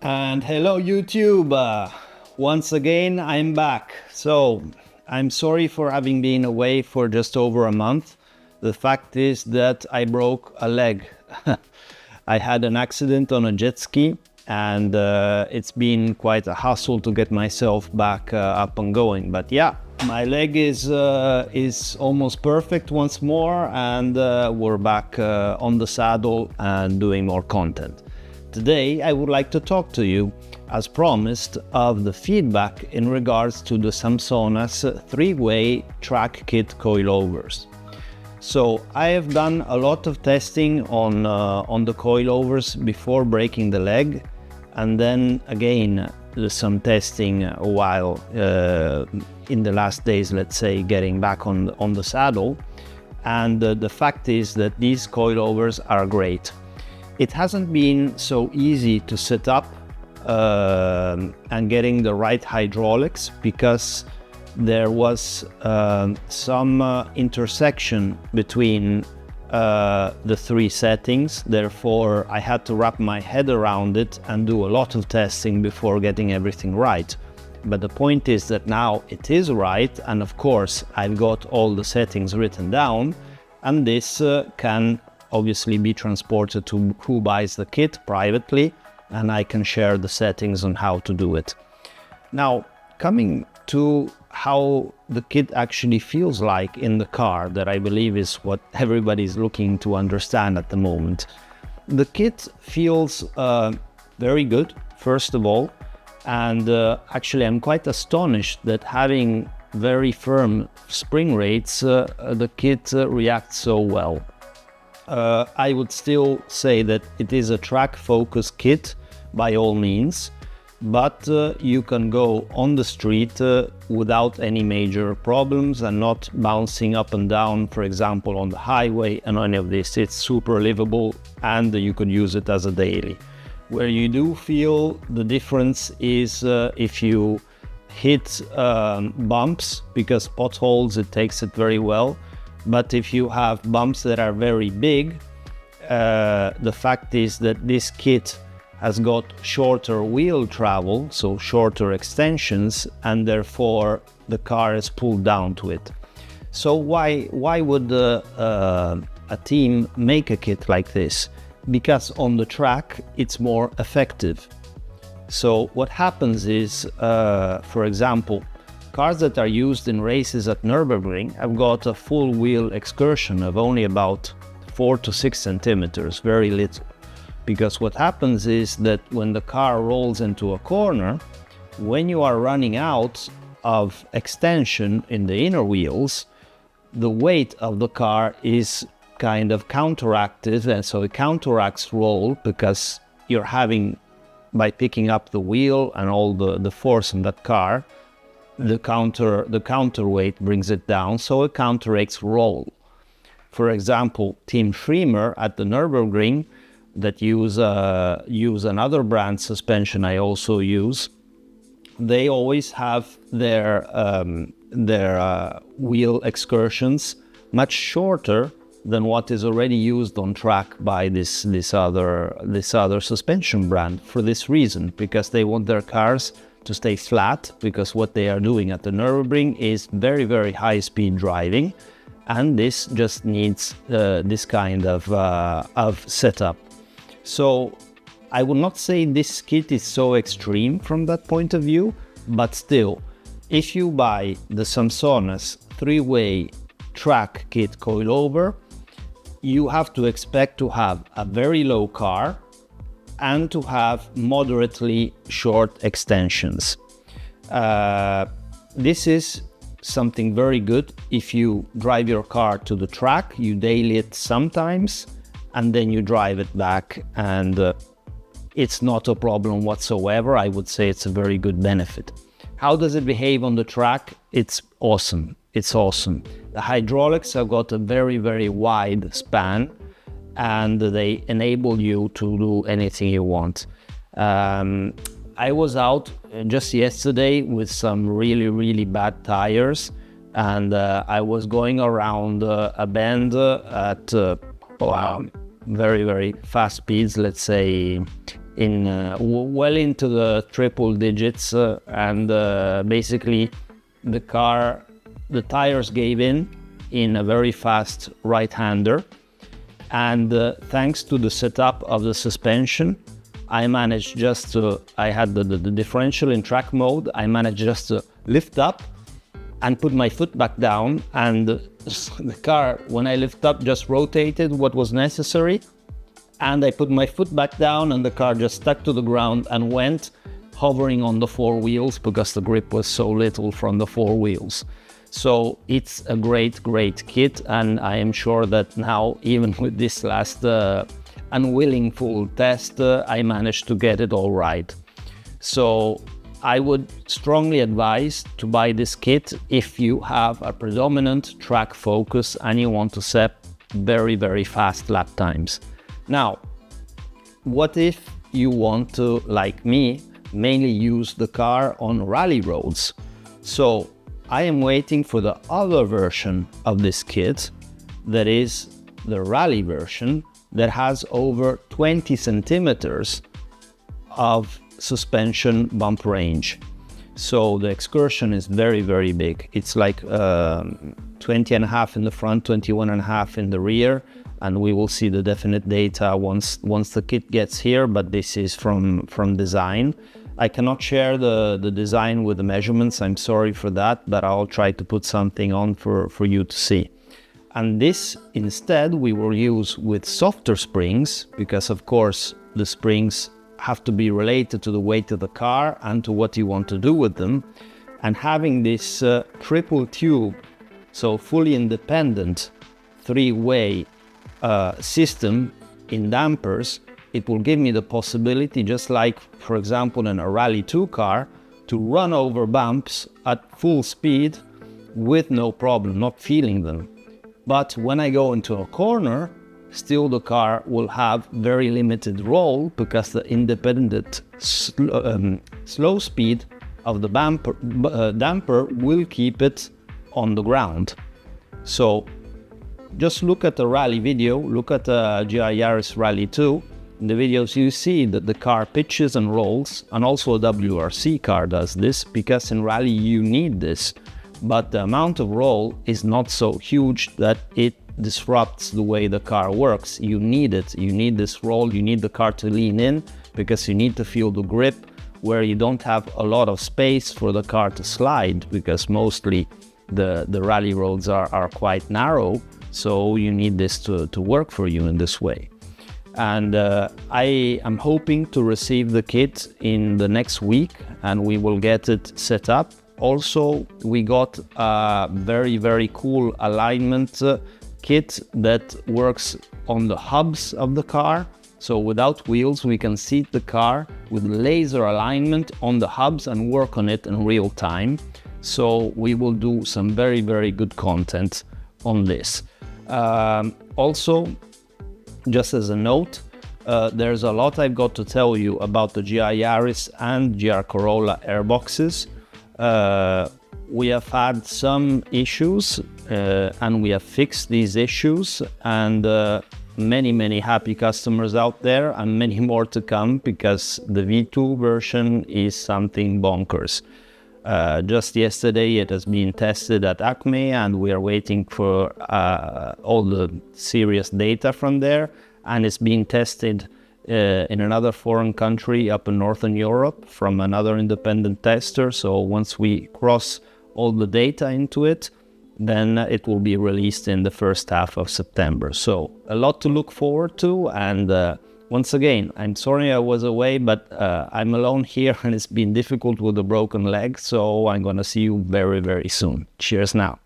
And hello YouTube, once again I'm back. So I'm sorry for having been away for just over a month. The fact is that I broke a leg. I had an accident on a jet ski and it's been quite a hassle to get myself back up and going. But yeah, my leg is almost perfect once more, and we're back on the saddle and doing more content. Today I would like to talk to you, as promised, of the feedback in regards to the SAMSONAS three-way track kit coilovers. So I have done a lot of testing on the coilovers before breaking the leg, and then again some testing while in the last days, let's say, getting back on the saddle. And the fact is that these coilovers are great. It hasn't been so easy to set up and getting the right hydraulics, because there was some intersection between the three settings. Therefore, I had to wrap my head around it and do a lot of testing before getting everything right. But the point is that now it is right, and of course I've got all the settings written down, and this can obviously be transported to who buys the kit privately, and I can share the settings on how to do it. Now, coming to how the kit actually feels like in the car, that I believe is what everybody's looking to understand at the moment. The kit feels very good, first of all, and actually I'm quite astonished that having very firm spring rates, the kit reacts so well. I would still say that it is a track focused kit by all means, but you can go on the street without any major problems and not bouncing up and down, for example, on the highway and any of this. It's super livable, and you could use it as a daily. Where you do feel the difference is if you hit bumps, because potholes, it takes it very well. But if you have bumps that are very big, the fact is that this kit has got shorter wheel travel, so shorter extensions, and therefore the car is pulled down to it. So why would a team make a kit like this? Because on the track it's more effective. So what happens is, for example, cars that are used in races at Nürburgring have got a full wheel excursion of only about 4 to 6 centimeters, very little. Because what happens is that when the car rolls into a corner, when you are running out of extension in the inner wheels, the weight of the car is kind of counteracted, and so it counteracts roll, because you're having, by picking up the wheel and all the force on that car, the counterweight brings it down, so it counteracts roll. For example, Team Schremer at the Nürburgring, that use another brand suspension I also use, they always have their wheel excursions much shorter than what is already used on track by this other suspension brand, for this reason, because they want their cars to stay flat, because what they are doing at the Nürburgring is very, very high speed driving, and this just needs this kind of setup. So I would not say this kit is so extreme from that point of view, but still, if you buy the SAMSONAS three-way track kit coilover, you have to expect to have a very low car and to have moderately short extensions. This is something very good if you drive your car to the track, you daily it sometimes, and then you drive it back, and it's not a problem whatsoever. I would say it's a very good benefit. How does it behave on the track? It's awesome. It's awesome. The hydraulics have got a very, very wide span, and they enable you to do anything you want. I was out just yesterday with some really, really bad tires, and I was going around a bend at very, very fast speeds, let's say well into the triple digits, and basically the tires gave in a very fast right-hander, and thanks to the setup of the suspension, I managed just to, I had the differential in track mode, I managed just to lift up and put my foot back down, and the car, when I lift up, just rotated what was necessary, and I put my foot back down and the car just stuck to the ground and went, hovering on the four wheels because the grip was so little from the four wheels. So it's a great kit, and I am sure that now, even with this last unwilling full test, I managed to get it all right. So I would strongly advise to buy this kit if you have a predominant track focus and you want to set very fast lap times. Now, what if you want to, like me, mainly use the car on rally roads? So I am waiting for the other version of this kit, that is the rally version, that has over 20 centimeters of suspension bump range. So the excursion is very big. It's like 20 and a half in the front, 21 and a half in the rear, and we will see the definite data once the kit gets here, but this is from design. I cannot share the design with the measurements, I'm sorry for that, but I'll try to put something on for you to see. And this instead we will use with softer springs, because of course the springs have to be related to the weight of the car and to what you want to do with them. And having this triple tube, so fully independent three-way system in dampers, it will give me the possibility, just like for example in a Rally 2 car, to run over bumps at full speed with no problem, not feeling them. But when I go into a corner, still the car will have very limited roll, because the independent slow speed of the damper will keep it on the ground. So just look at the rally video, look at the GR Yairs Rally 2. In the videos you see that the car pitches and rolls, and also a WRC car does this, because in rally you need this. But the amount of roll is not so huge that it disrupts the way the car works. You need it. You need this roll. You need the car to lean in, because you need to feel the grip where you don't have a lot of space for the car to slide, because mostly the rally roads are quite narrow. So you need this to work for you in this way. And I am hoping to receive the kit in the next week, and we will get it set up. Also, we got a very cool alignment kit that works on the hubs of the car. So without wheels, we can seat the car with laser alignment on the hubs and work on it in real time. So we will do some very good content on this. Also, just as a note, there's a lot I've got to tell you about the GR Yaris and GR Corolla airboxes. We have had some issues and we have fixed these issues, and many happy customers out there, and many more to come, because the V2 version is something bonkers. Just yesterday it has been tested at Acme, and we are waiting for all the serious data from there, and it's being tested in another foreign country up in Northern Europe from another independent tester. So once we cross all the data into it, then it will be released in the first half of September. So a lot to look forward to, and once again, I'm sorry I was away, but I'm alone here and it's been difficult with a broken leg, so I'm gonna see you very soon. Cheers now.